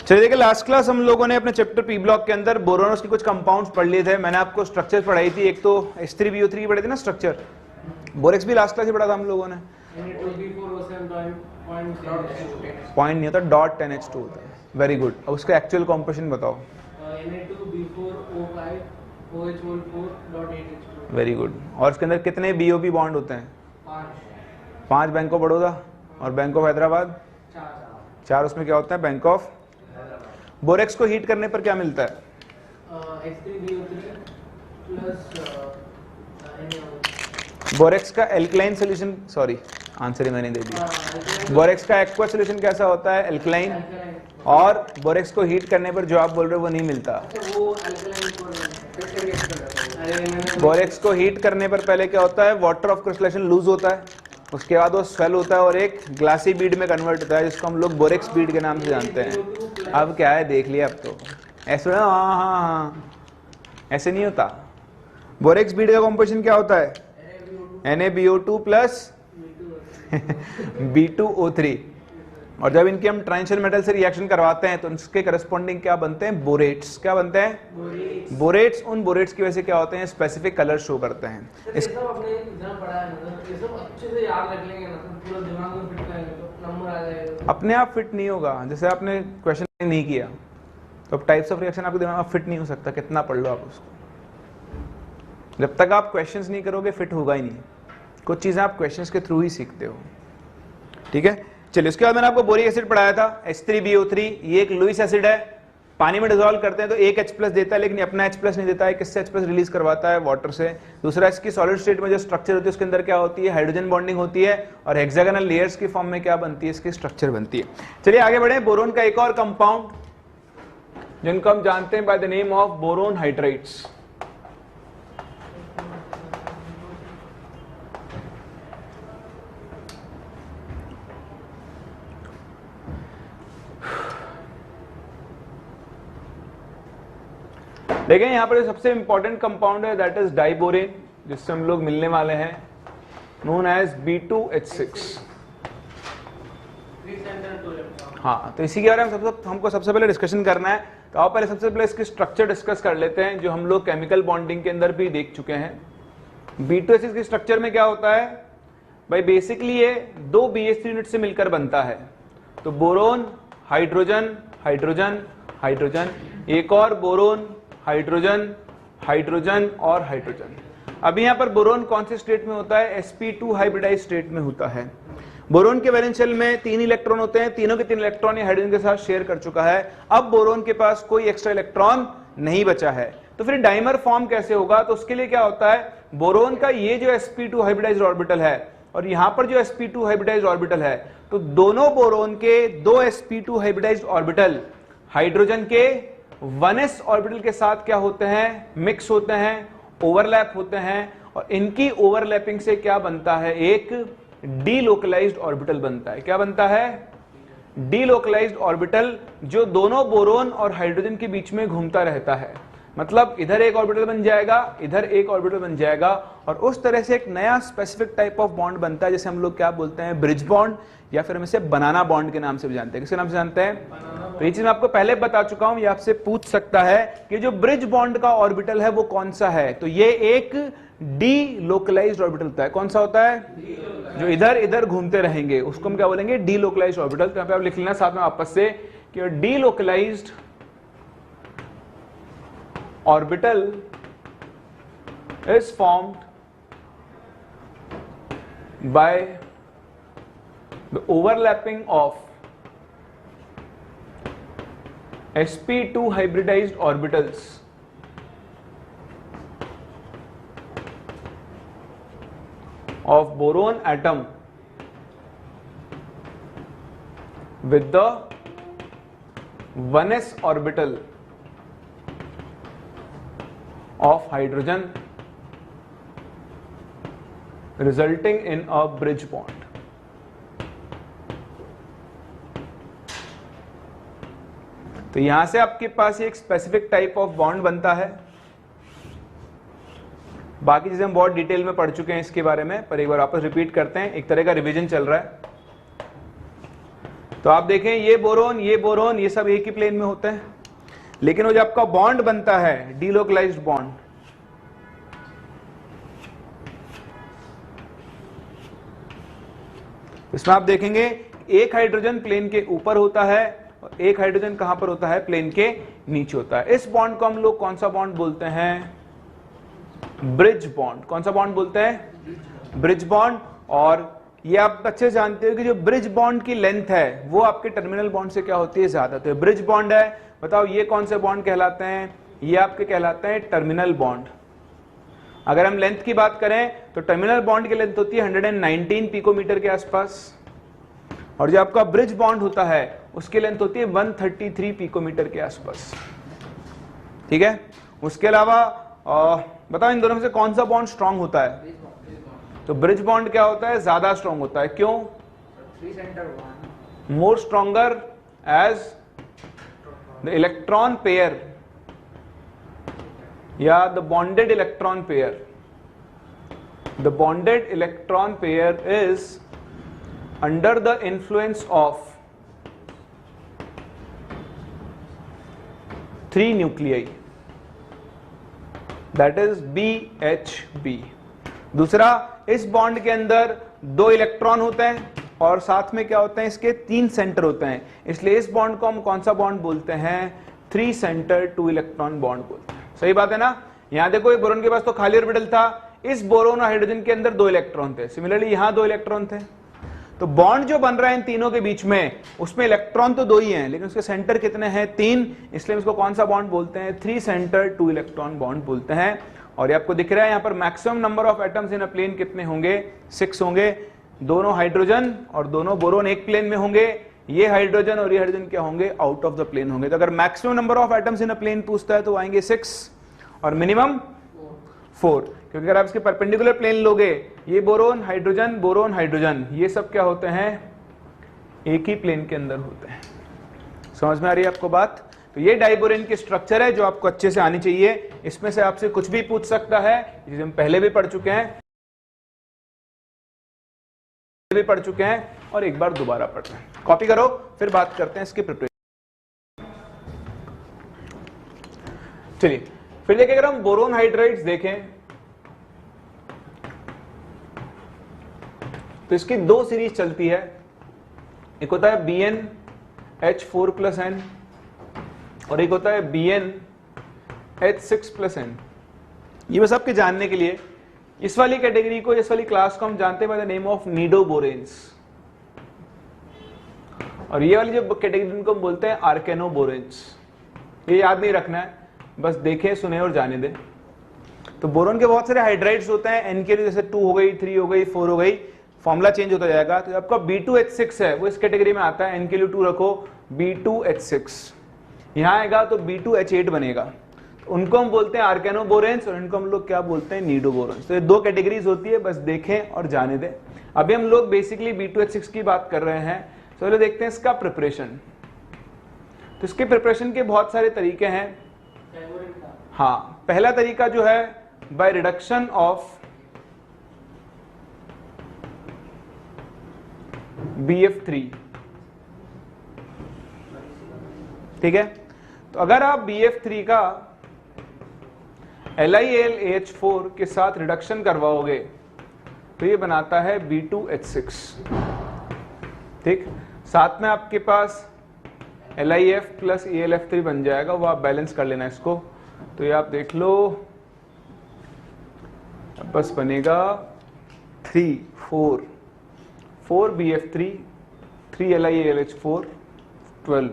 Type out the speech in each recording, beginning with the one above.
चलिए देखिए, last class हम लोगों ने अपने चैप्टर पी ब्लॉक के अंदर बोरोन के कुछ कंपाउंड्स पढ़ लिए थे। मैंने आपको स्ट्रक्चर पढ़ाई थी, एक तो H3BO3 पढ़े थे ना स्ट्रक्चर। बोरेक्स भी लास्ट क्लास ही पढ़ा था हम लोगों ने। पॉइंट नहीं होता, डॉट 10H2 होता है। Very good. अब उसका एक्चुअल कॉम्पोजिशन बताओ। Very good. और इसके अंदर कितने BOP बॉन्ड होते हैं? 5 बैंक ऑफ बड़ौदा और बैंक ऑफ हैदराबाद 4। उसमें क्या होता है? Bank of. बोरेक्स को हीट करने पर क्या मिलता है? बोरेक्स का एल्कलाइन सोल्यूशन, सॉरी आंसर ही मैंने दे दिया। बोरेक्स का एक्वा सोल्यूशन कैसा होता है? एल्कलाइन। और बोरेक्स को हीट करने पर जो आप बोल रहे हो वो नहीं मिलता। बोरेक्स को हीट करने पर पहले क्या होता है? वाटर ऑफ क्रिस्टलाइजेशन लूज होता है, उसके बाद वो स्वेल होता है और एक ग्लासी बीड में कन्वर्ट होता है, जिसको हम लोग बोरेक्स बीड के नाम से जानते हैं। अब क्या है देख लिया, अब तो ऐसे हाँ, ऐसे नहीं होता। बोरेक्स बीड का कॉम्पोजिशन क्या होता है? NaBO2 plus B2O3। और जब इनके हम ट्रांजिशन मेटल से रिएक्शन करवाते हैं तो उसके करस्पॉन्डिंग क्या बनते हैं? बोरेट्स। क्या बनते हैं? बोरेट्स। उन बोरेट्स की वजह से क्या होते हैं? स्पेसिफिक कलर शो करते हैं। अपने आप फिट नहीं होगा। जैसे आपने क्वेश्चन नहीं किया तो टाइप्स ऑफ रिएक्शन आपके दिमाग में फिट नहीं हो सकता, कितना पढ़ लो आप उसको। जब तक आप क्वेश्चंस नहीं करोगे फिट होगा ही नहीं। कुछ चीजें आप क्वेश्चंस के थ्रू ही सीखते हो, ठीक है। चलिए, उसके बाद मैंने आपको बोरिक एसिड पढ़ाया था, H3BO3। ये एक लुईस एसिड है, पानी में डिसॉल्व करते हैं तो एक H+ देता है, लेकिन अपना H+ नहीं देता है। किससे H+ रिलीज करवाता है? वाटर से। दूसरा, इसकी सॉलिड स्टेट में जो स्ट्रक्चर होती है उसके अंदर क्या होती है? हाइड्रोजन बॉन्डिंग होती है और हेक्सागोनल लेयर्स की फॉर्म में क्या बनती है? इसकी स्ट्रक्चर बनती है। चलिए आगे बढ़े। बोरोन का एक और कंपाउंड जिनको हम जानते हैं by the name of boron hydrides. देखें यहाँ पर सबसे इंपॉर्टेंट कंपाउंड है, दैट इज डाइबोरेन, जिससे हम लोग मिलने वाले हैं, नोन एज B2H6। हाँ, तो इसी के बारे में हमको सबसे पहले डिस्कशन करना है। तो आप पहले सबसे पहले इसकी स्ट्रक्चर डिस्कस कर लेते हैं, जो हम लोग केमिकल बॉन्डिंग के अंदर भी देख चुके हैं। B2H6 की स्ट्रक्चर में क्या होता है भाई? बेसिकली ये 2 BH3 यूनिट से मिलकर बनता है। तो बोरोन, हाइड्रोजन, हाइड्रोजन, हाइड्रोजन, एक और बोरोन, हाइड्रोजन, हाइड्रोजन और हाइड्रोजन। अब यहाँ पर बोरोन कौन से स्टेट में होता है? sp2 हाइब्रिडाइज स्टेट में होता है। बोरोन के वैलेंस शेल में 3 इलेक्ट्रॉन होते हैं, तीनों के 3 इलेक्ट्रॉन ये हाइड्रोजन के साथ शेयर कर चुका है। अब बोरोन के पास कोई एक्स्ट्रा इलेक्ट्रॉन नहीं बचा है, तो फिर डाइमर फॉर्म कैसे होगा? तो उसके लिए क्या होता है? बोरोन का ये जो sp2 हाइब्रिडाइज्ड ऑर्बिटल है और यहां पर जो sp2 हाइब्रिडाइज्ड ऑर्बिटल है, तो दोनों बोरोन के 2 sp2 हाइब्रिडाइज्ड ऑर्बिटल हाइड्रोजन के 1s ऑर्बिटल के साथ क्या होते हैं? मिक्स होते हैं, ओवरलैप होते हैं, और इनकी ओवरलैपिंग से क्या बनता है? एक डीलोकलाइज्ड ऑर्बिटल बनता है। क्या बनता है? डीलोकलाइज्ड ऑर्बिटल, जो दोनों बोरोन और हाइड्रोजन के बीच में घूमता रहता है। मतलब इधर एक ऑर्बिटल बन जाएगा, इधर एक ऑर्बिटल बन जाएगा, और उस तरह से एक नया स्पेसिफिक टाइप ऑफ बॉन्ड बनता है, जिसे हम लोग क्या बोलते हैं? ब्रिज बॉन्ड, या फिर हम इसे बनाना बॉन्ड के नाम से भी जानते हैं। किसके नाम से जानते हैं? तो ये चीज मैं आपको पहले बता चुका हूं। ये आपसे पूछ सकता है कि जो ब्रिज बॉन्ड का ऑर्बिटल है वो कौन सा है? तो ये एक डीलोकलाइज्ड ऑर्बिटल होता है। कौन सा होता है? जो इधर इधर घूमते रहेंगे उसको हम क्या बोलेंगे? Delocalised orbital. तो यहां पे आप लिख लेना साथ में वापस से कि delocalised orbital is formed by the overlapping of sp2 hybridized orbitals of boron atom with the 1s orbital of hydrogen, resulting in a bridge bond. तो यहां से आपके पास एक स्पेसिफिक टाइप ऑफ बॉन्ड बनता है। बाकी चीजें हम बहुत डिटेल में पढ़ चुके हैं इसके बारे में, पर एक बार वापस रिपीट करते हैं, एक तरह का रिवीजन चल रहा है। तो आप देखें ये बोरोन ये सब एक ही प्लेन में होते हैं, लेकिन वो जो आपका बॉन्ड बनता है डीलोकलाइज्ड बॉन्ड, इसमें आप देखेंगे एक हाइड्रोजन प्लेन के ऊपर होता है और एक हाइड्रोजन कहां पर होता है, प्लेन के नीचे होता है। इस बॉन्ड को हम लोग कौन सा बॉन्ड बोलते हैं, ब्रिज बॉन्ड। कौन सा बॉन्ड बोलते हैं, ब्रिज बॉन्ड। और ये आप अच्छे से जानते हो कि जो ब्रिज बॉन्ड की लेंथ है वो आपके टर्मिनल बॉन्ड से क्या होती है, ज्यादा। तो ब्रिज बॉन्ड है, बताओ ये कौन से बॉन्ड कहलाते हैं, ये आपके कहलाते हैं टर्मिनल बॉन्ड। अगर हम लेंथ की बात करें तो टर्मिनल बॉन्ड की लेंथ होती है 119 पिकोमीटर के आसपास, और जो आपका ब्रिज बॉन्ड होता है उसकी लेंथ होती है 133 पिकोमीटर के आसपास, ठीक है। उसके अलावा बताओ इन दोनों में से कौन सा बॉन्ड स्ट्रांग होता है, तो ब्रिज बॉन्ड क्या होता है, ज्यादा स्ट्रांग होता है। क्यों, more stronger as the electron pair या the bonded electron pair, the bonded electron pair is under the influence of 3 nuclei, that is BHB। दूसरा, इस बॉन्ड के अंदर 2 इलेक्ट्रॉन होते हैं और साथ में क्या होते हैं, इसके 3 सेंटर होते हैं, इसलिए इस बॉन्ड को हम कौन सा बॉन्ड बोलते हैं, 3 सेंटर 2 इलेक्ट्रॉन बॉन्ड बोलते हैं। सही बात है ना। यहां देखो ये बोरोन के पास तो खाली ऑर्बिटल था, इस बोरोन और हाइड्रोजन के अंदर 2 इलेक्ट्रॉन थे, सिमिलरली यहां 2 इलेक्ट्रॉन थे। तो बॉन्ड जो बन रहा है इन तीनों के बीच में, उसमें इलेक्ट्रॉन तो 2 ही हैं, लेकिन उसके सेंटर कितने हैं, 3, इसलिए इसको कौन सा बॉन्ड बोलते हैं, 3 सेंटर 2 इलेक्ट्रॉन बॉन्ड बोलते हैं। और ये आपको दिख रहा है यहाँ पर maximum number of atoms in a plane कितने होंगे, 6 होंगे। दोनों हाइड्रोजन और दोनों बोरोन एक प्लेन में होंगे, ये हाइड्रोजन और ये हाइड्रोजन क्या होंगे, आउट ऑफ द प्लेन होंगे। तो अगर maximum number of atoms in a plane पूछता है तो आएंगे 6 और मिनिमम 4, क्योंकि अगर आप इसके परपेंडिकुलर प्लेन लोगे, ये बोरोन हाइड्रोजन ये सब क्या होते हैं, एक ही प्लेन के अंदर होते हैं। समझ में आ रही है आपको बात। तो ये डाइबोरेन की स्ट्रक्चर है जो आपको अच्छे से आनी चाहिए। इसमें से आपसे कुछ भी पूछ सकता है, जिसे हम पहले भी पढ़ चुके हैं और एक बार दोबारा पढ़ रहे हैं। कॉपी करो, फिर बात करते हैं इसकी प्रिपरेशन। चलिए फिर देखिए, अगर हम बोरोन हाइड्राइड्स देखें तो इसकी 2 सीरीज चलती है। एक होता है BnH4+n और एक होता है BnH6+n। ये बस आपके जानने के लिए, इस वाली कैटेगरी को, इस वाली क्लास को हम जानते हैं बाय द नेम ऑफ निडोबोरेन्स, और ये वाली जो कैटेगरी इनको हम बोलते हैं आर्केनोबोरेन्स। ये याद नहीं रखना है, बस देखें, सुने और जाने दें। तो बोरोन के बहुत सारे हाइड्राइड्स होते हैं, एन के लिए जैसे 2 हो गई, 3 हो गई, 4 हो गई, फॉर्मूला चेंज होता जाएगा। तो आपका B2H6 है वो इस कैटेगरी में आता है, एन के लिए 2 रखो, B2H6। यहां आएगा तो B2H8 बनेगा। तो उनको हम बोलते हैं आर्केनोबोरेन्स और इनको हम लोग क्या बोलते हैं, निडोबोरेन्स। तो ये 2 कैटेगरीज होती है, बस देखें और जाने दें। अभी हम लोग बेसिकली B2H6 की बात कर रहे हैं। तो चलो देखते हैं इसका प्रिपरेशन। तो इसके प्रिपरेशन के बहुत सारे तरीके हैं। हाँ, पहला तरीका जो है बाय रिडक्शन ऑफ BF3, ठीक है। तो अगर आप BF3 का LiAlAH4 के साथ रिडक्शन करवाओगे तो ये बनाता है B2H6, ठीक। साथ में आपके पास LiF प्लस AlF3 बन जाएगा, वो आप बैलेंस कर लेना इसको। तो ये आप देख लो, बस बनेगा 4 BF3, 3 LiAlH4, 12,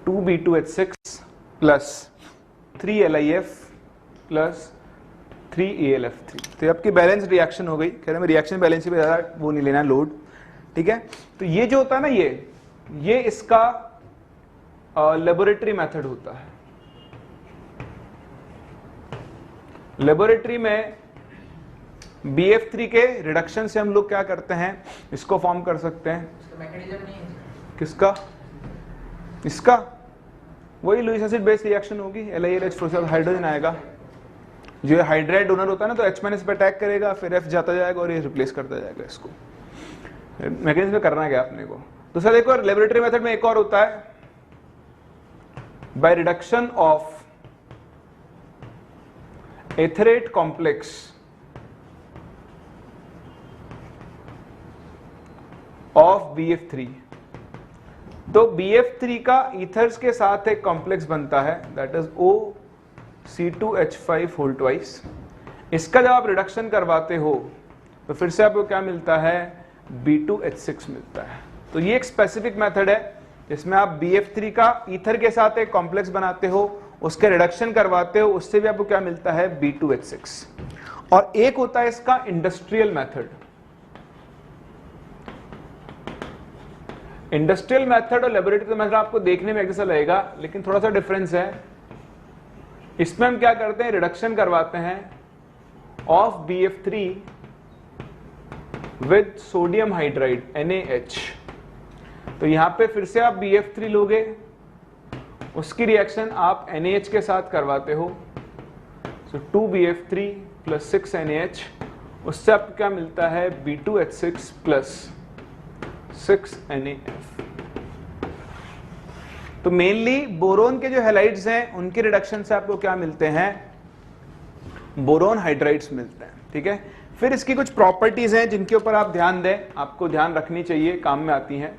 2 B2H6 plus 3 LiF plus 3 AlF3। तो ये आपकी बैलेंस रिएक्शन हो गई। कह रहे हैं रिएक्शन बैलेंस पे ज़्यादा वो नहीं लेना लोड, ठीक है। तो ये जो होता है ना, ये इसका लेबोरेटरी मेथड होता है। लेबोरेटरी में BF3 के रिडक्शन से हम लोग क्या करते हैं, इसको फॉर्म कर सकते हैं। मैकेनिज्म नहीं है किसका, इसका वही लुईस एसिड बेस रिएक्शन होगी। LiAlH4 से हाइड्रोजन आएगा, जो हाइड्राइड डोनर होता है ना, तो H- पे अटैक करेगा, फिर F जाता जाएगा और ये रिप्लेस करता जाएगा इसको। मैकेनिज्म में करना क्या आपने को, दूसरा देखो लेबोरेटरी मेथड में एक और होता है, by reduction of etherate complex of BF3। तो BF3 का ईथर्स के साथ एक कॉम्प्लेक्स बनता है, that is OC2H5 whole twice. इसका जब आप रिडक्शन करवाते हो तो फिर से आपको क्या मिलता है, B2H6 मिलता है। तो ये एक स्पेसिफिक मेथड है जिसमें आप BF3 का ईथर के साथ एक कॉम्प्लेक्स बनाते हो, उसके रिडक्शन करवाते हो, उससे भी आपको क्या मिलता है, B2H6। और एक होता है इसका इंडस्ट्रियल मेथड। इंडस्ट्रियल मेथड और लेबोरेटरी मेथड आपको देखने में एक जैसा लगेगा, लेकिन थोड़ा सा डिफरेंस है। इसमें हम क्या करते हैं, रिडक्शन करवाते हैं of BF3 with sodium hydride NaH। तो यहां पे फिर से आप BF3 लोगे, उसकी रिएक्शन आप NaH के साथ करवाते हो, सो 2BF3 प्लस 6 NaH, उससे आपको क्या मिलता है, B2H6 प्लस 6 NaF। तो मेनली बोरोन के जो हैलाइड्स हैं उनके रिडक्शन से आपको क्या मिलते हैं, बोरोन हाइड्राइड्स मिलते हैं। ठीक है, फिर इसकी कुछ प्रॉपर्टीज हैं जिनके ऊपर आप ध्यान दें, आपको ध्यान रखनी चाहिए, काम में आती हैं।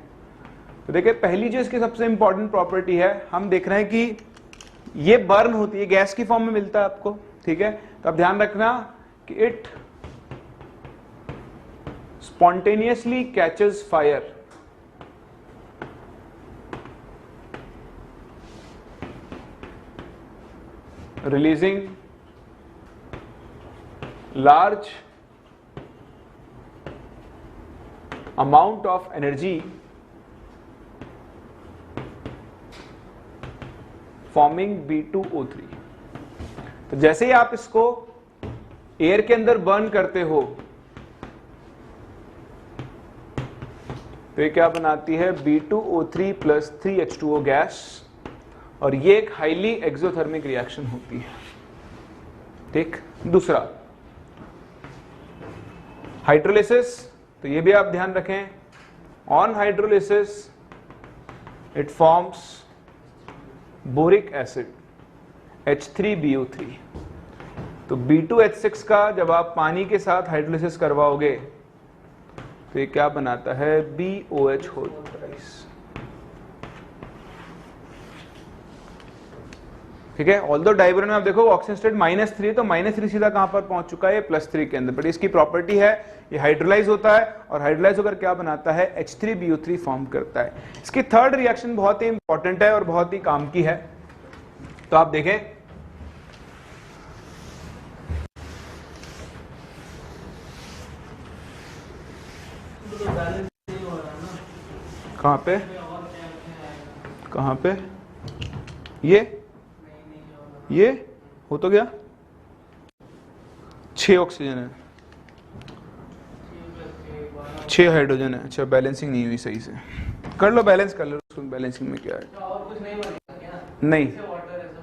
तो देखिए पहली जो इसकी सबसे इंपॉर्टेंट प्रॉपर्टी है, हम देख रहे हैं कि ये बर्न होती है, गैस की फॉर्म में मिलता है आपको। ठीक है, तो आप ध्यान रखना कि it spontaneously catches fire. Releasing large amount of energy forming B2O3। तो जैसे ही आप इसको एयर के अंदर बर्न करते हो तो ये क्या बनाती है, B2O3 प्लस 3H2O गैस, और ये एक हाईली एक्सोथर्मिक रिएक्शन होती है। ठीक, दूसरा हाइड्रोलिसिस, तो ये भी आप ध्यान रखें, on hydrolysis it forms boric acid H3BO3। तो B2H6 का जब आप पानी के साथ हाइड्रोलिसिस करवाओगे तो ये क्या बनाता है, BOH होल ट्वाइस। ठीक है, ऑल्दो डायग्राम में आप देखो ऑक्सीजन स्टेट -3, तो -3 सीधा कहां पर पहुंच चुका है, +3 के अंदर। बट इसकी प्रॉपर्टी है ये हाइड्रोलाइज होता है, और हाइड्रोलाइज होकर क्या बनाता है, H3BO3 फॉर्म करता है। इसकी थर्ड रिएक्शन बहुत ही इंपॉर्टेंट है और बहुत ही काम की है। तो आप देखें, कहां पे, कहां पे, ये हो तो गया, 6 ऑक्सीजन है, 6 हाइड्रोजन है। अच्छा, बैलेंसिंग नहीं हुई सही से, कर लो, बैलेंस कर लो उसको। बैलेंसिंग में क्या है, और कुछ नहीं बनेगा, नहीं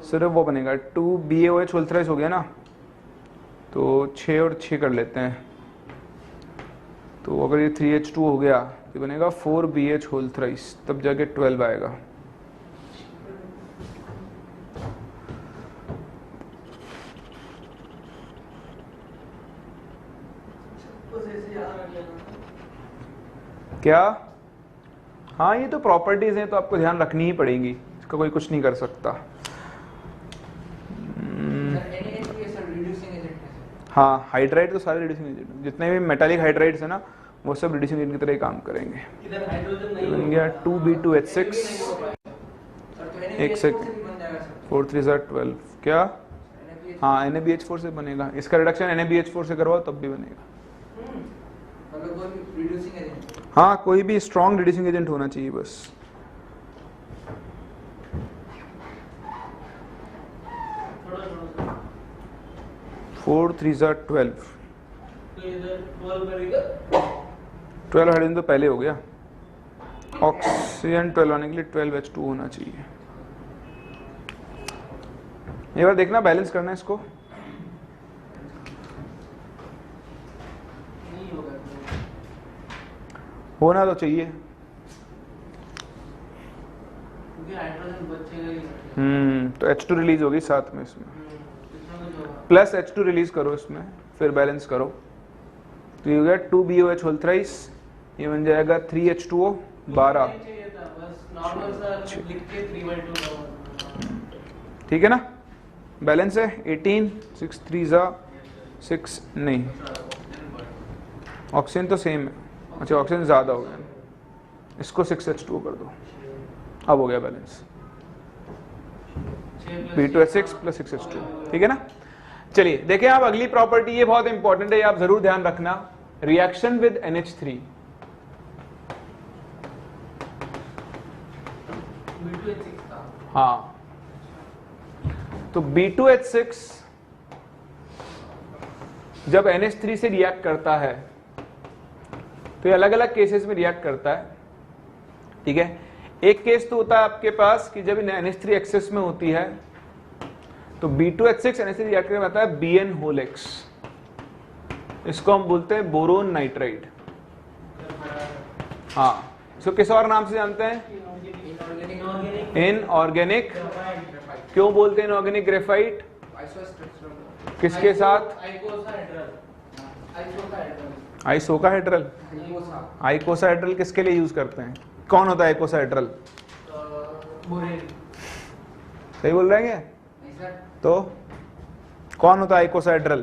सिर्फ वो बनेगा 2BaOH होल थ्राइस हो गया ना, तो 6 और 6 कर लेते हैं। तो अगर ये 3H2 हो गया तो बनेगा 4BH होल थ्राइस, तब जाके 12 आएगा। क्या, हाँ ये तो प्रॉपर्टीज हैं, तो आपको ध्यान रखनी ही पड़ेगी, इसका कोई कुछ नहीं कर सकता। हाँ, हाइड्राइड तो सारे रिड्यूसिंग एजेंट, जितने भी मेटालिक हाइड्राइड्स है ना, वो सब रिड्यूसिंग एजेंट की तरह ही काम करेंगे। बन गया 2B2H6, एक सेकंड, 4 3 12, क्या, हाँ NaBH4 से बनेगा। इसका रिडक्शन NaBH4 से करवाओ तब भी बनेगा। हाँ, कोई भी स्ट्रॉन्ग रिड्यूसिंग एजेंट होना चाहिए बस। फोर 3 12, 12 हाइड्रोजन तो पहले हो गया, ऑक्सीजन 12 आने के लिए 12H2 होना चाहिए। एक बार देखना, बैलेंस करना है इसको। होना तो चाहिए, तो H2 रिलीज होगी साथ में इसमें, प्लस H2 रिलीज करो इसमें, फिर बैलेंस करो, तो ये हो गया 2BOH होल थ्राइस, ये बन जाएगा 3H2O 12। ठीक है ना, बैलेंस है 18, 6 3 जा 6, नहीं ऑक्सीजन तो सेम है, अच्छा ऑक्सीजन ज़्यादा हो गया, इसको 6H2O कर दो, अब हो गया बैलेंस B2H6 प्लस 6H2O। ठीक है ना, चलिए देखें आप अगली प्रॉपर्टी, ये बहुत इंपॉर्टेंट है, ये आप जरूर ध्यान रखना, रिएक्शन विद NH3। हाँ, तो B2H6 जब NH3 से रिएक्ट करता है तो ये अलग अलग केसेस में रिएक्ट करता है। ठीक है, एक केस तो होता है आपके पास कि जब NH3 एक्सेस में होती है तो B2H6 NH3 रिएक्ट करके आता है BN होल X, इसको हम बोलते हैं बोरोन नाइट्राइड। हाँ, इसको किस और नाम से जानते हैं? इनऑर्गेनिक। क्यों बोलते हैं इनऑर्गेनिक ग्रेफाइट? किसके साथ? आइसोकाहेड्रल। आइकोसाहेड्रल किसके लिए यूज करते हैं? कौन होता है आइकोसाहेड्रल? सही बोल रहे हैं क्या? तो कौन होता है आइकोसाहेड्रल?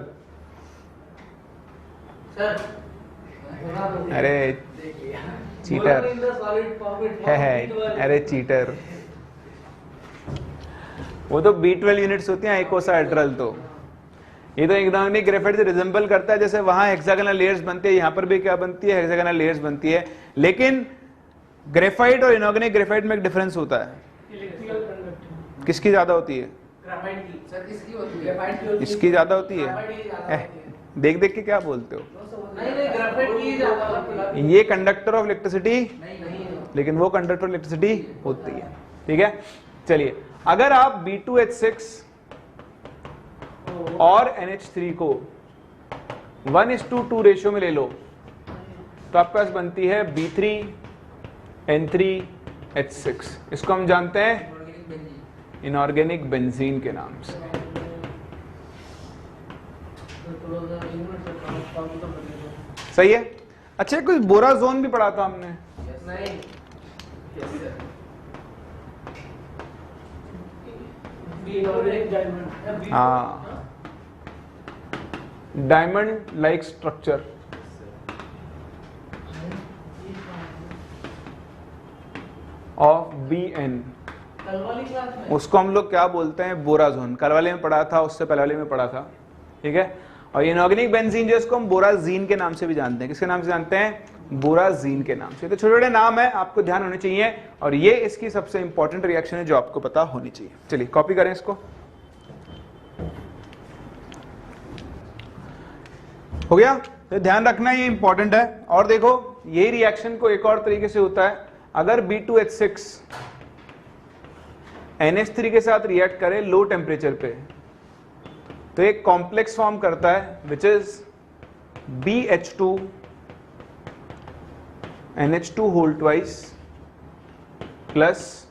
अरे चीटर है, अरे चीटर, वो तो B12 यूनिट्स होती हैं आइकोसाहेड्रल। तो ये तो इनऑर्गेनिक ग्रेफाइट से रिजेंबल करता है, जैसे वहां हेक्सागोनल लेयर्स बनती है, यहाँ पर भी क्या बनती है? हेक्सागोनल लेयर्स बनती है। लेकिन ग्रेफाइट और इनऑर्गेनिक ग्रेफाइट में एक डिफरेंस होता है। किसकी ज्यादा होती है? इसकी ज्यादा होती है। देख देख के क्या बोलते हो? ये कंडक्टर ऑफ इलेक्ट्रिसिटी, लेकिन वो कंडक्टर ऑफ इलेक्ट्रिसिटी होती है। ठीक है, चलिए अगर आप B2H6 और NH3 को 1:2 रेशियो में ले लो तो आपके पास बनती है B3N3H6। इसको हम जानते हैं इनऑर्गेनिक बेंजीन के नाम से। सही है। अच्छा, कुछ बोराजोन भी पढ़ा था हमने। हाँ, diamond like structure. Of BN, उसको हम लोग क्या बोलते हैं? बोराजोन। कल वाले में पढ़ा था, उससे पहले वाले में पढ़ा था। ठीक है, और इनऑर्गेनिक बेंजीन जो इसको हम बोराजीन के नाम से भी जानते हैं। किसके नाम से जानते हैं? बोराजीन के नाम से। तो छोटे छोटे नाम है, आपको ध्यान होने चाहिए, और ये इसकी सबसे इंपॉर्टेंट रिएक्शन है जो आपको पता होनी चाहिए। चलिए कॉपी करें इसको। हो गया? तो ध्यान रखना, ये इंपॉर्टेंट है। और देखो, यही रिएक्शन को एक और तरीके से होता है। अगर B2H6 NH3 के साथ रिएक्ट करे लो टेम्परेचर पे, तो एक कॉम्प्लेक्स फॉर्म करता है which is BH2 NH2 whole twice plus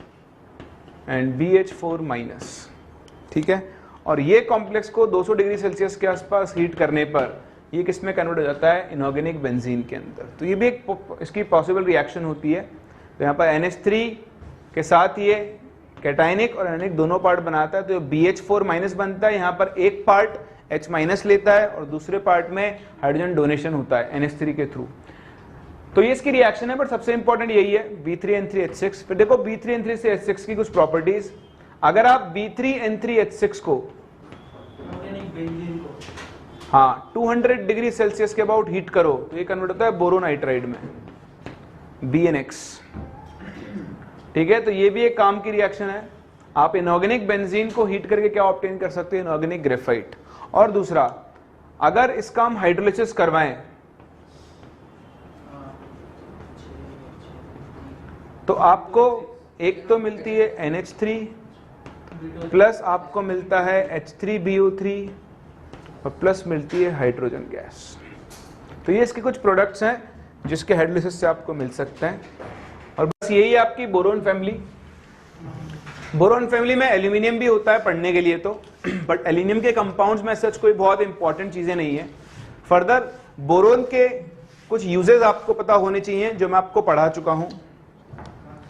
and BH4 minus. ठीक है, और ये कॉम्प्लेक्स को 200 डिग्री सेल्सियस के आसपास हीट करने पर ये किस में कन्वर्ट हो जाता है? इनऑर्गेनिक बेंजीन के अंदर। तो ये भी एक इसकी पॉसिबल रिएक्शन होती है। तो यहाँ पर NH3 के साथ ये कैटायनिक और एनायनिक दोनों पार्ट बनाता है, तो BH4 माइनस बनता है। यहाँ पर एक पार्ट H माइनस लेता है और दूसरे पार्ट में हाइड्रोजन डोनेशन होता है NH3 के थ्रू। तो ये इसकी रिएक्शन है, बट सबसे इंपॉर्टेंट यही है B3N3H6। फिर देखो B3N3 से H6 की कुछ प्रॉपर्टीज। अगर आप B3N3H6 को 200 डिग्री सेल्सियस के अबाउट हीट करो तो ये कन्वर्ट होता है बोरोनाइट्राइड में, BNX। ठीक है, तो ये भी एक काम की रिएक्शन है। आप इनऑर्गेनिक बेंजीन को हीट करके क्या ऑब्टेन कर सकते हैं? Inorganic graphite. और दूसरा, अगर इसका हम हाइड्रोलिसिस करवाएं तो आपको एक तो मिलती है NH3 प्लस आपको मिलता है H3BO3 और प्लस मिलती है हाइड्रोजन गैस। तो ये इसके कुछ प्रोडक्ट्स हैं जिसके हाइड्रोलिसिस से आपको मिल सकते हैं। और बस यही है आपकी बोरोन फैमिली। बोरोन फैमिली में एल्यूमिनियम भी होता है पढ़ने के लिए तो, बट एल्यूमिनियम के कंपाउंड्स में सच कोई बहुत इंपॉर्टेंट चीजें नहीं है। फर्दर बोरोन के कुछ यूजेस आपको पता होने चाहिए जो मैं आपको पढ़ा चुका हूं,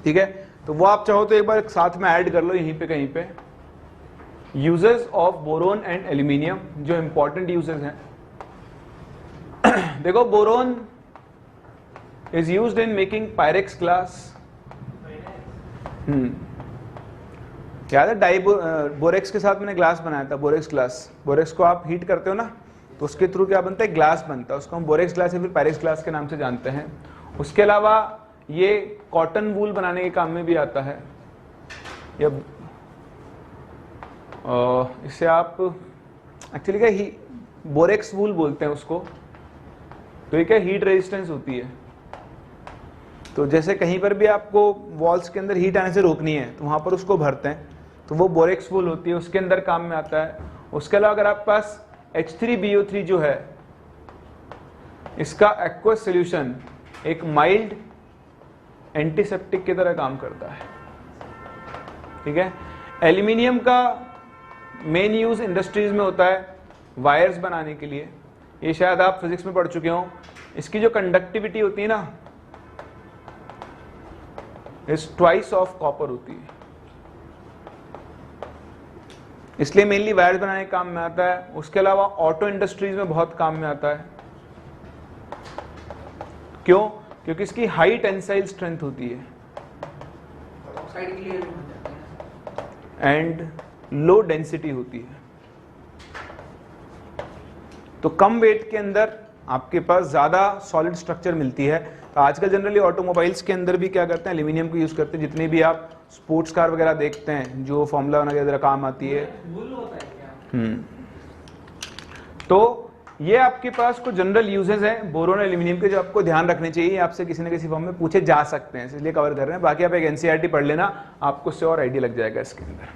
ठीक है, तो वो आप चाहो तो एक बार साथ में ऐड कर लो यहीं पे कहीं पे। Uses of boron and aluminium, जो इंपॉर्टेंट यूजेस हैं। देखो boron is used in making Pyrex glass. याद है बोरेक्स के साथ मैंने ग्लास बनाया था, बोरेक्स ग्लास। बोरेक्स को आप हीट करते हो ना, तो उसके थ्रू क्या बनता है, ग्लास बनता है, उसको हम बोरेक्स ग्लास या फिर पायरेक्स ग्लास के नाम से जानते हैं। उसके अलावा ये कॉटन वूल बनाने के काम में भी आता है, या इसे आप एक्चुअली क्या बोरेक्स वूल बोलते हैं उसको। तो ये क्या हीट रेजिस्टेंस होती है, तो जैसे कहीं पर भी आपको वॉल्स के अंदर हीट आने से रोकनी है तो वहां पर उसको भरते हैं, तो वो बोरेक्स वूल होती है, उसके अंदर काम में आता है। उसके अलावा अगर आपके पास H3BO3 जो है, इसका एक्वस सोल्यूशन एक माइल्ड एंटीसेप्टिक की तरह काम करता है, ठीक है। एल्यूमिनियम का मेन यूज इंडस्ट्रीज में होता है वायर्स बनाने के लिए, ये शायद आप फिजिक्स में पढ़ चुके हो। इसकी जो कंडक्टिविटी होती है ना, इज ट्वाइस ऑफ कॉपर होती है, इसलिए मेनली वायर्स बनाने के काम में आता है। उसके अलावा ऑटो इंडस्ट्रीज में बहुत काम में आता है। क्यों? क्योंकि इसकी हाई टेंसाइल स्ट्रेंथ होती है एंड लो डेंसिटी होती है, तो कम वेट के अंदर आपके पास ज्यादा सॉलिड स्ट्रक्चर मिलती है। तो आजकल जनरली ऑटोमोबाइल्स के अंदर भी क्या करते हैं, एल्यूमिनियम को यूज करते हैं। जितने भी आप स्पोर्ट्स कार वगैरह देखते हैं जो फॉर्मूला वगैरह काम आती है। तो ये आपके पास कुछ जनरल यूजेस हैं बोरोन एल्यूमिनियम के, जो आपको ध्यान रखने चाहिए, आपसे किसी न किसी फॉर्म में पूछे जा सकते हैं, इसलिए कवर कर रहे हैं। बाकी आप एक एनसीईआरटी पढ़ लेना, आपको उससे और आइडिया लग जाएगा इसके अंदर।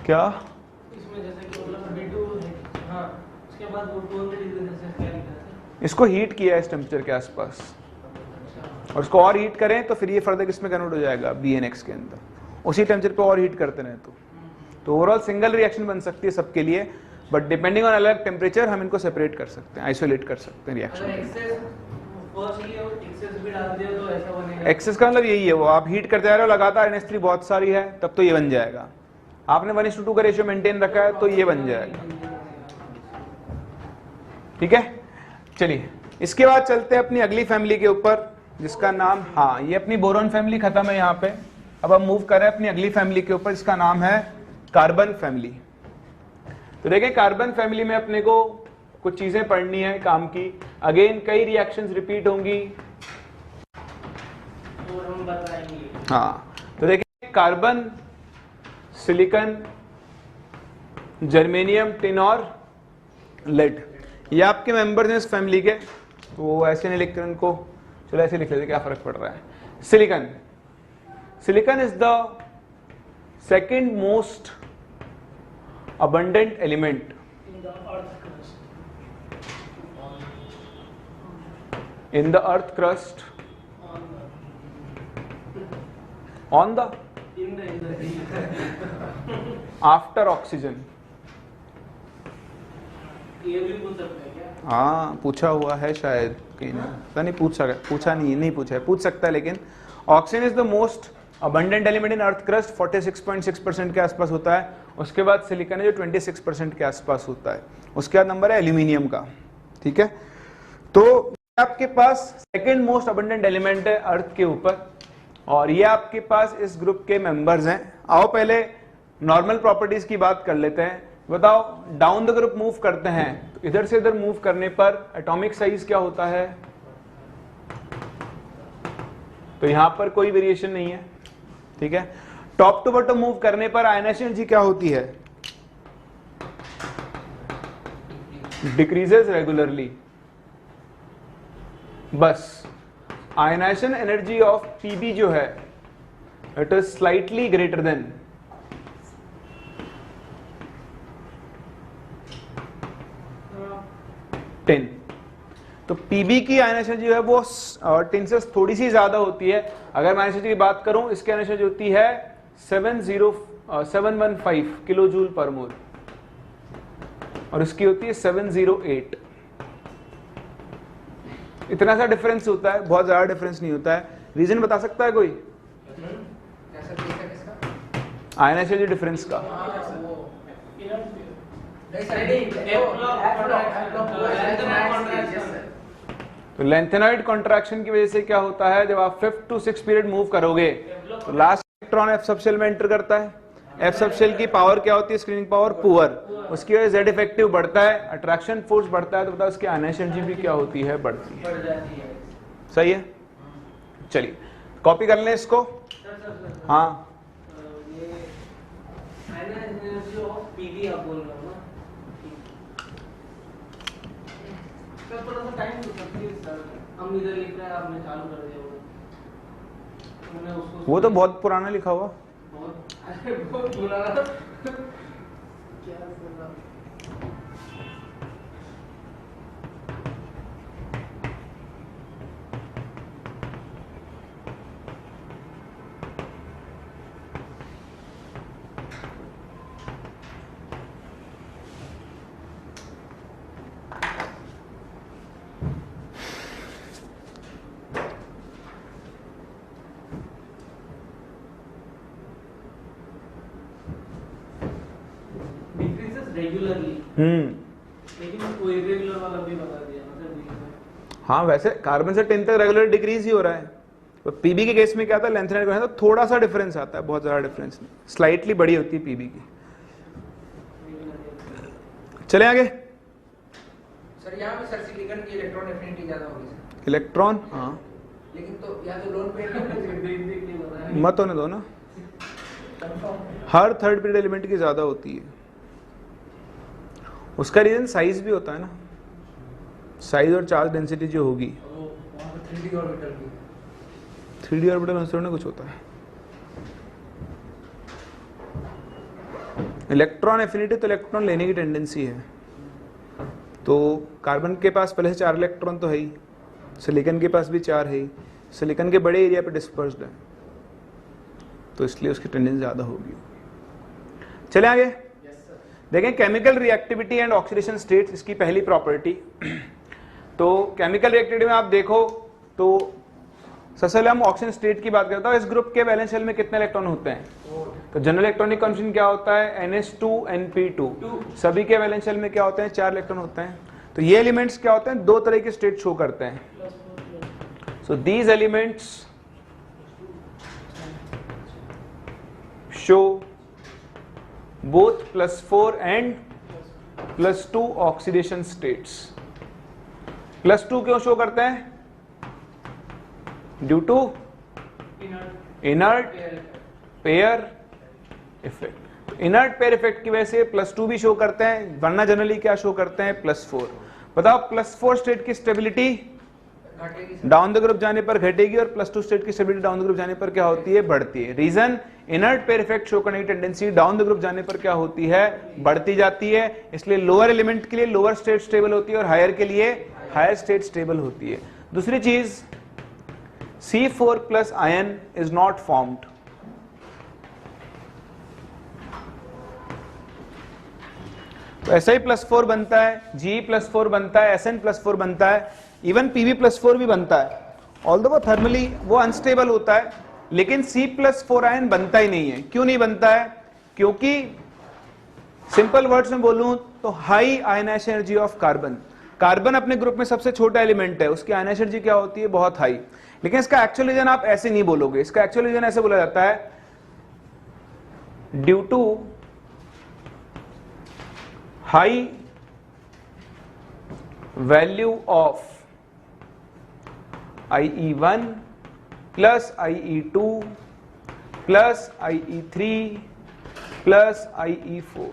क्या इसमें जैसे कि मतलब B2 है, हाँ, उसके बाद वो 200 डिग्री सेल्सियस क्या लिखा है? इसको हीट किया है इस टेम्परेचर के आसपास, और इसको और हीट करें तो फिर ये फर्दर किसमें कन्वर्ट हो जाएगा, BNX के अंदर। उसी टेम्परेचर पे और हीट करते रहे तो ओवरऑल सिंगल रिएक्शन बन सकती है सबके लिए, बट डिपेंडिंग ऑन अलग टेम्परेचर हम इनको सेपरेट कर सकते हैं, आइसोलेट कर सकते हैं रिएक्शन। एक्सेस का मतलब यही है, वो आप हीट करते जा रहे हो लगातार, NH3 बहुत सारी है तब तो ये बन जाएगा। आपने 1:2 का रेशियो मेंटेन रखा है तो ये बन जाएगा, ठीक है। चलिए इसके बाद चलते हैं अपनी अगली फैमिली के ऊपर, जिसका नाम, हाँ, ये अपनी बोरोन फैमिली खत्म है यहाँ पे। अब हम मूव कर रहे हैं अपनी अगली फैमिली के ऊपर, जिसका नाम है कार्बन फैमिली। तो देखिए कार्बन फैमिली में अपने को कुछ चीजें पढ़नी है काम की। अगेन कई रिएक्शंस रिपीट होंगी और हम बताएंगे। हाँ, तो देखिए कार्बन, सिलिकॉन, जर्मेनियम, टिन और लेड, ये आपके मेंबर्स हैं इस फैमिली के। तो ऐसे नहीं लिखते उनको, चलो ऐसे लिख लेते, क्या फर्क पड़ रहा है। Silicon, silicon is the second most abundant element in the earth crust on the after oxygen। ये भी पूछ सकते हैं क्या? हाँ पूछा हुआ है शायद कहीं, पता नहीं पूछा नहीं पूछा है, पूछ सकता है। लेकिन oxygen is the most abundant element in earth crust, 46.6% के आसपास होता है। उसके बाद सिलिकॉन है जो 26% के आसपास होता है। उसके बाद नंबर है एल्यूमिनियम का, ठीक है। तो आपके पास सेकंड मोस्ट अबंडेंट एलिमेंट है अर्थ के ऊपर, और ये आपके पास इस ग्रुप के मेंबर्स हैं। आओ पहले नॉर्मल प्रॉपर्टीज की बात कर लेते हैं। बताओ, डाउन द ग्रुप मूव करते हैं तो इधर से इधर मूव करने पर एटॉमिक साइज क्या होता है, तो यहां पर कोई वेरिएशन नहीं है, ठीक है। टॉप टू बॉटम मूव करने पर आयनाइजेशन एनर्जी क्या होती है, डिक्रीजेस रेगुलरली। बस आयनाइजेशन एनर्जी ऑफ पीबी जो है it is slightly greater than ten. तो पीबी की आयनाइजेशन जो है वो टेन से थोड़ी सी ज्यादा होती है। अगर मैं आयनाइजेशन की बात करूं, इसकी आयनाइजेशन जो होती है 715 किलो जूल पर मोल और इसकी होती है 708। इतना सा डिफरेंस होता है, बहुत ज्यादा डिफरेंस नहीं होता है। रीजन बता सकता है कोई आयनाइजेशन डिफरेंस का? तो लेंथेनॉइड कॉन्ट्रैक्शन की वजह से क्या होता है, जब आप 5th to 6th period move करोगे तो लास्ट इलेक्ट्रॉन एफ सबशेल में एंटर करता है। एफ सबशेल की पावर क्या होती है, स्क्रीनिंग पावर पुअर, उसकी वजह से जेड इफेक्टिव बढ़ता है, अट्रैक्शन फोर्स बढ़ता है, तो बताओ उसकी आयनाइजेशन एनर्जी भी क्या होती है, बढ़ती है। सही है, चलिए कॉपी कर लें इसको। हाँ थोड़ा सा टाइम सर, हम इधर लिख रहे हैं, आपने चालू कर दिया वो तो बहुत पुराना लिखा हुआ। बहुत पुराना क्या रेगुलरली, लेकिन कोई इरेगुलर वाला भी बता दिया मतलब। हाँ वैसे कार्बन से 10 तक रेगुलर डिक्रीज ही हो रहा है। तो पीबी के केस में क्या था, लेंथेनॉइड में तो थोड़ा सा डिफरेंस आता है, बहुत ज्यादा डिफरेंस नहीं, स्लाइटली बड़ी होती है पीबी की। चले आगे सर। यहाँ पे सर सिलिकॉन की इलेक्ट्रॉन एफिनिटी ज्यादा होगी सर। इलेक्ट्रॉन, हाँ लेकिन तो या तो लोन पे मत होने दो ना, हर थर्ड पीरियड एलिमेंट की ज्यादा होती है। उसका रीजन साइज भी होता है ना, साइज और चार्ज डेंसिटी जो होगी। 3D ऑर्बिटल की 3D ऑर्बिटल में कुछ होता है। इलेक्ट्रॉन एफिनिटी तो इलेक्ट्रॉन लेने की टेंडेंसी है। तो कार्बन के पास पहले से 4 इलेक्ट्रॉन तो है ही, सिलिकॉन के पास भी 4 है ही, सिलिकॉन के बड़े एरिया पे डिस्पर्स्ड है, तो इसलिए उसकी टेंडेंसी ज्यादा होगी। चले आगे देखें, chemical reactivity and oxidation states, इसकी पहली प्रॉपर्टी। तो केमिकल रिएक्टिविटी में आप देखो तो सबसे पहले हम ऑक्सीजन स्टेट की बात करते हैं। इस ग्रुप के वैलेंस शेल में कितने इलेक्ट्रॉन होते हैं? तो जनरल इलेक्ट्रॉनिक कॉन्फिगरेशन क्या होता है, NH2 NP2। सभी के वैलेंस शेल में क्या होते हैं, 4 इलेक्ट्रॉन होते हैं। तो ये एलिमेंट्स क्या होते हैं, 2 तरह के स्टेट शो करते हैं। So these elements show both +4 and +2 oxidation states. +2 क्यों शो करते हैं, due to inert pair effect. Inert pair effect की वजह से +2 भी शो करते हैं, वरना जनरली क्या शो करते हैं, +4। बताओ +4 स्टेट की स्टेबिलिटी डाउन द ग्रुप जाने पर घटेगी और +2 स्टेट की स्टेबिलिटी डाउन द ग्रुप जाने पर क्या होती है, बढ़ती है। Reason, inert pair effect show करने की टेंडेंसी डाउन द ग्रुप जाने पर क्या होती है, बढ़ती जाती है। इसलिए लोअर एलिमेंट के लिए लोअर स्टेट स्टेबल होती है और हायर के लिए हायर स्टेट स्टेबल होती है। दूसरी चीज, C4+ ion is not formed. तो Si+4 बनता है, Ge+4 बनता है, Sn+4 बनता है, इवन Pb+4 भी बनता है। ऑल्दो वो थर्मली वो अनस्टेबल होता है, लेकिन C+4 आयन बनता ही नहीं है। क्यों नहीं बनता है, क्योंकि सिंपल वर्ड्स में बोलूं तो high ionisation energy of carbon. Carbon अपने ग्रुप में सबसे छोटा एलिमेंट है, उसकी आयनाइजेशन एनर्जी क्या होती है, बहुत हाई। लेकिन इसका एक्चुअल रीजन आप ऐसे नहीं बोलोगे, इसका एक्चुअल रीजन ऐसे बोला जाता है, due to high value of IE1 plus IE2 plus IE3 plus IE4।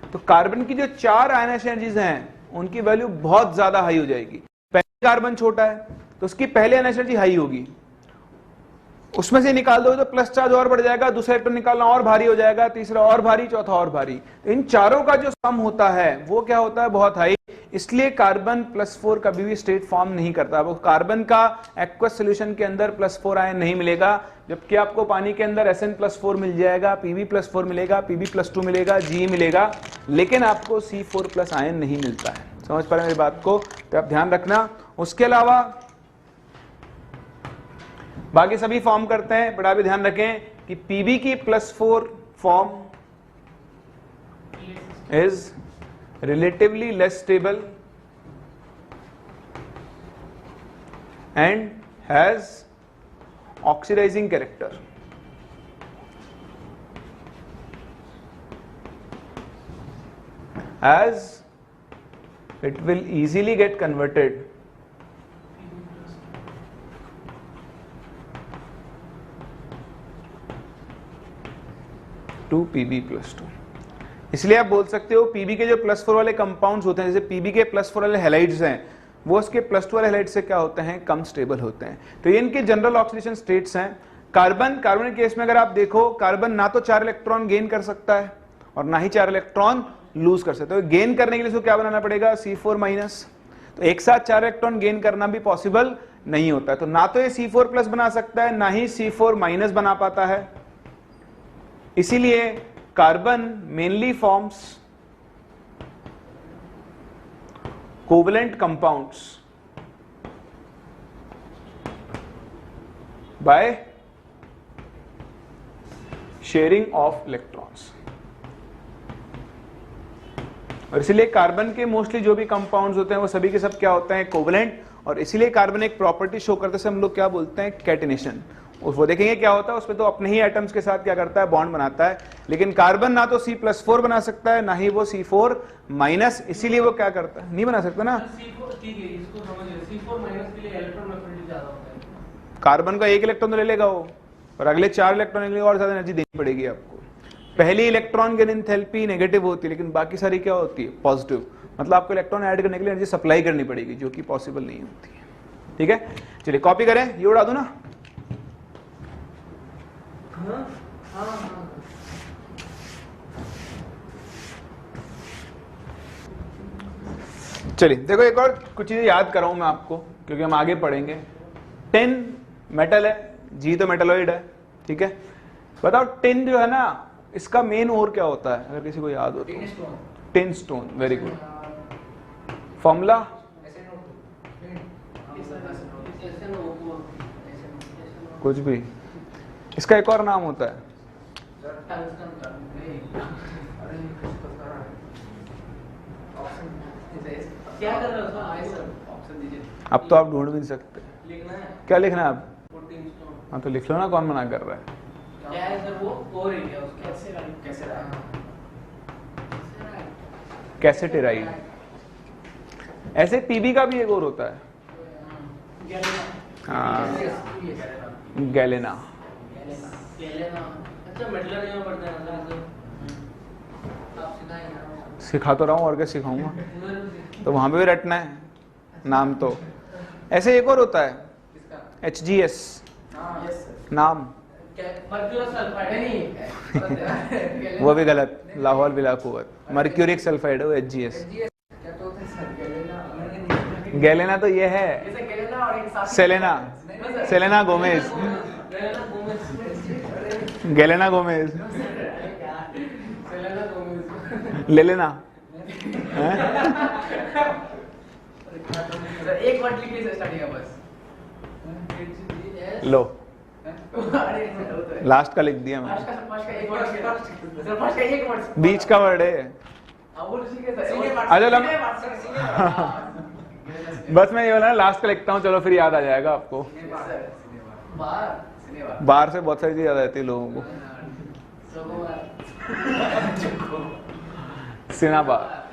तो कार्बन की जो 4 आयनाइजेशन एनर्जीज हैं उनकी वैल्यू बहुत ज्यादा हाई हो जाएगी। पहले कार्बन छोटा है तो उसकी पहले आयनाइजेशन एनर्जी हाई होगी, उसमें से निकाल दो तो प्लस चार्ज और बढ़ जाएगा, दूसरा इलेक्ट्रॉन निकालना और भारी हो जाएगा, तीसरा और भारी, चौथा और भारी। तो इन चारों का जो सम होता है वो क्या होता है, बहुत हाई। इसलिए कार्बन +4 कभी भी स्टेट फॉर्म नहीं करता। वो कार्बन का एक्वस सोल्यूशन के अंदर +4 आयन नहीं मिलेगा, जबकि आपको पानी के अंदर Sn+4 मिल जाएगा, Pb+4 मिलेगा, Pb+2 मिलेगा, Ge मिलेगा, लेकिन आपको C4+ आयन नहीं मिलता है। समझ पा रहे मेरी बात को? तो आप ध्यान रखना। उसके अलावा बाकी सभी फॉर्म करते हैं, बट आप भी ध्यान रखें कि Pb की +4 form is relatively less stable and has oxidizing character. As it will easily get converted to Pb+2। इसलिए आप बोल सकते हो Pb के जो +4 वाले कंपाउंड्स होते हैं, जैसे Pb के +4 वाले हैलाइड्स हैं, वो उसके +2 वाले हैलाइड से क्या होते हैं, कम स्टेबल होते हैं। तो ये इनके जनरल ऑक्सीडेशन स्टेट्स हैं। कार्बन के केस में अगर आप देखो, कार्बन ना तो 4 इलेक्ट्रॉन गेन कर सकता है और ना ही 4 इलेक्ट्रॉन लूज कर सकता है। तो गेन करने के लिए इसको क्या बनाना पड़ेगा, C4-। तो एक साथ 4 इलेक्ट्रॉन गेन करना भी पॉसिबल नहीं होता है। तो ना तो ये C4+ बना सकता है, ना ही C4- बना पाता है। इसीलिए carbon mainly forms covalent compounds by sharing of electrons. और इसीलिए कार्बन के मोस्टली जो भी कंपाउंड्स होते हैं वो सभी के सब क्या होते हैं, कोवलेंट। और इसीलिए कार्बन एक प्रॉपर्टी शो करते हैं, हम लोग क्या बोलते हैं, कैटिनेशन। वो देखेंगे क्या होता है, उसमें तो अपने ही एटम्स के साथ क्या करता है, बॉन्ड बनाता है। लेकिन कार्बन ना तो C+4 बना सकता है, ना ही वो C4-। इसीलिए वो क्या करता है, नहीं बना सकता ना। C4 ठीक है, इसको समझिए, C4- के लिए इलेक्ट्रॉन एफिनिटी ज्यादा होता है। कार्बन का 1 इलेक्ट्रॉन तो ले लेगा वो, और अगले 4 इलेक्ट्रॉन के लिए और ज्यादा एनर्जी देनी पड़ेगी आपको। पहली इलेक्ट्रॉन गेन एंथैल्पी नेगेटिव होती है, लेकिन बाकी सारी क्या होती है, पॉजिटिव। मतलब आपको इलेक्ट्रॉन ऐड करने के लिए एनर्जी सप्लाई करनी पड़ेगी, जो कि पॉसिबल नहीं होती है। ठीक है, चलिए कॉपी करें, ये उड़ा दो ना। चलिए देखो, एक और कुछ चीजें याद कराऊं मैं आपको, क्योंकि हम आगे पढ़ेंगे। टिन मेटल है, जी तो मेटलॉइड है, ठीक है। बताओ टिन जो है ना, इसका मेन ओर क्या होता है, अगर किसी को याद हो तो। Tin stone, very good. Formula कुछ भी, इसका एक और नाम होता है, क्या कर रहे हो सर? ऑप्शन दीजिए। अब तो आप ढूंढ भी नहीं सकते। लिखना है, क्या लिखना है आप? 14 स्टोन। हाँ तो लिख लो ना, कौन मना कर रहा है। क्या है सर वो? और एरिया उसका कैसे रहा? कैसेटेराइड। ऐसे पीबी का भी एक और होता है, हाँ, गैलेना। अच्छा, मेटलर यहाँ पढ़ते हैं ना सर? सिखा तो रहा हूँ, और क्या सिखाऊंगा। तो वहां पे भी रटना है नाम। तो ऐसे एक और होता है HGS नाम, मर्क्यूरस सल्फाइड नहीं, वो भी गलत, लाहौल बिला कुव्वत। मर्क्यूरिक सल्फाइड है वो HGS। गैलेना तो ये है Selena, Selena Gomez, galena Gomez, ले लेना। एक वर्ड लिख लीजिए स्टार्टिंग का बस। लो, लास्ट का लिख दिया मैंने, बीच का वर्ड है। अच्छा बस मैं ये बोला लास्ट का लिखता हूँ, चलो फिर याद आ जाएगा आपको। बाहर से बहुत सारी चीज याद आती है लोगों को। सिनाबार।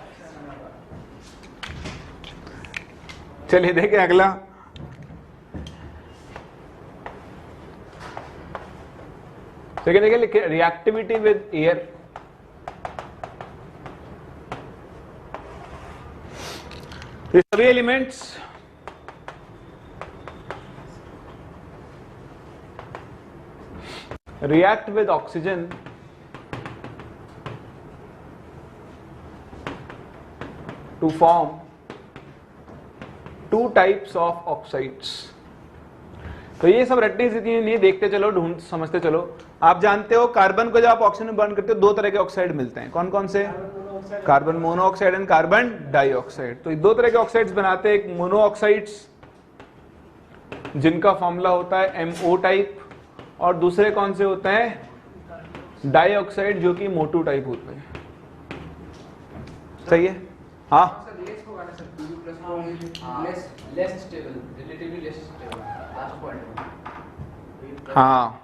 चलिए देखें अगला। देखिए लिखे रिएक्टिविटी विद एयर। ये सभी elements react with oxygen to form 2 types of oxides. तो ये सब रटने से नहीं, देखते चलो, ढूंढ समझते चलो। आप जानते हो कार्बन को जब आप ऑक्सीजन में बर्न करते हो 2 तरह के ऑक्साइड मिलते हैं, कौन कौन से? Carbon monoxide and carbon dioxide. तो 2 तरह के ऑक्साइड्स बनाते हैं, एक मोनोऑक्साइड्स जिनका फॉर्मूला होता है MO टाइप, और दूसरे कौन से होते हैं? डाइऑक्साइड, जो कि MO2 टाइप होते हैं। सही है? हाँ सर लेस होगा ना sir, Pb plus less stable, relatively less stable, last point. हाँ,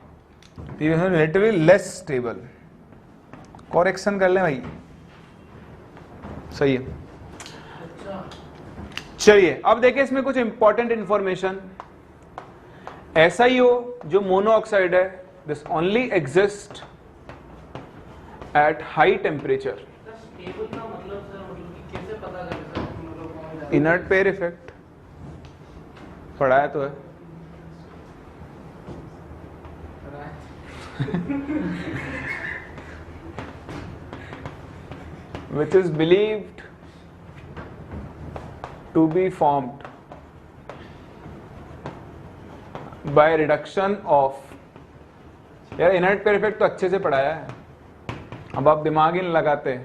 रिलेटिवली लेस स्टेबल। करेक्शन कर लें भाई, सही है। चलिए अब देखिए इसमें कुछ इंपॉर्टेंट इंफॉर्मेशन। SiO जो मोनोऑक्साइड है, this only exist at high temperature. Stable का मतलब सर, मतलब कि कैसे पता करें सर, मतलब कौन सा इनर्ट पेयर इफेक्ट पढ़ाया तो है। which is believed to be formed by reduction of, यार इनर्ट पेयर इफेक्ट तो अच्छे से पढ़ाया है, अब आप दिमाग ही नहीं लगाते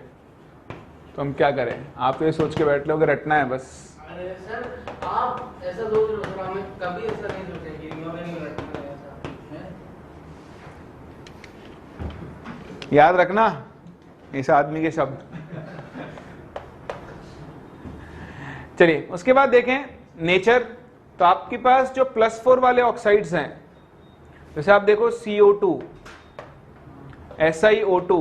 तो हम क्या करें? आप तो ये सोच के बैठ लोगे रटना है बस। अरे सर आप ऐसा सोच रहे हो सर, हमें कभी ऐसा नहीं सोचेंगे, नहीं रखना है ऐसा है। याद रखना इस आदमी के शब्द। चलिए उसके बाद देखें नेचर। तो आपके पास जो +4 वाले ऑक्साइड्स हैं, जैसे आप देखो CO2, SiO2,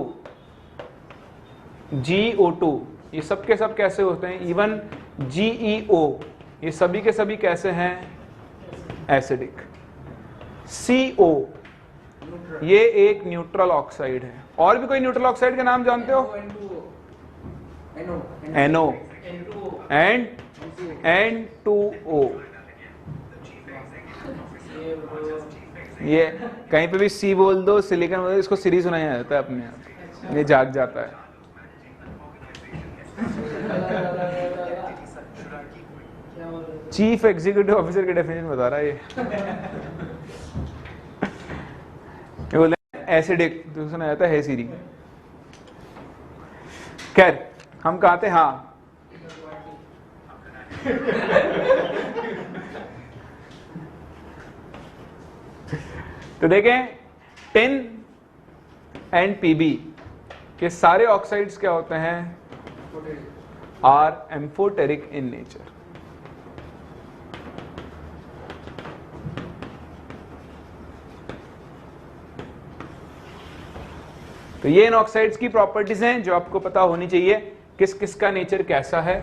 GO2, ये सब के सब कैसे होते हैं? इवन GeO, ये सभी के सभी कैसे हैं? एसिडिक। CO, ये एक न्यूट्रल ऑक्साइड है। और भी कोई न्यूट्रल ऑक्साइड का नाम जानते हो? NO and N2O। ये कहीं पे भी C बोल दो, सिलिकॉन बोल दो, इसको सीरीज सुनाया जाता है अपने आप, ये जाग जाता है। चीफ एग्जीक्यूटिव ऑफिसर की डेफिनेशन बता रहा है ये बोलते हैं एसिडिक, तो सुना जाता है सीरी। खैर हम कहा थे, हाँ तो देखें टिन एंड Pb के सारे ऑक्साइड्स क्या होते हैं? Are amphoteric in nature. तो ये इन ऑक्साइड्स की प्रॉपर्टीज हैं जो आपको पता होनी चाहिए, किस किस का नेचर कैसा है।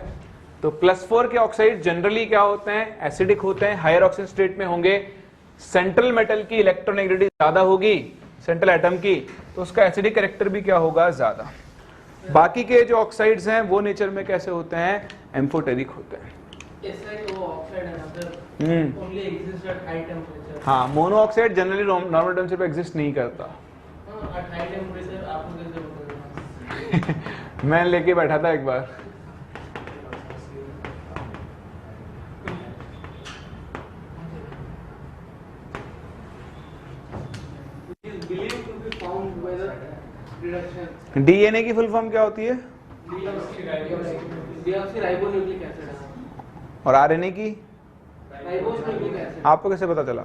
तो +4 के ऑक्साइड जनरली क्या होते हैं? एसिडिक होते हैं, हायर ऑक्सीजन स्टेट में होंगे। सेंट्रल मेटल की इलेक्ट्रोनेगेटिविटी ज्यादा होगी, सेंट्रल एटम की, तो उसका एसिडिक कैरेक्टर भी क्या होगा? ज्यादा। बाकी के जो ऑक्साइड्स हैं वो नेचर में कैसे होते हैं? एम्फोटेरिक होते हैं। SiO ऑक्साइड है ना sir, only exist at high temperature. हाँ, monoxide generally normal temperature पे एग्जिस्ट नहीं करता। एट हाई टेंपरेचर आपको कैसे बताऊं? मैं लेके बैठा था एक बार। DNA की फुल फॉर्म क्या होती है? Deoxyribonucleic acid. और RNA की? Ribonucleic acid. आपको कैसे पता चला?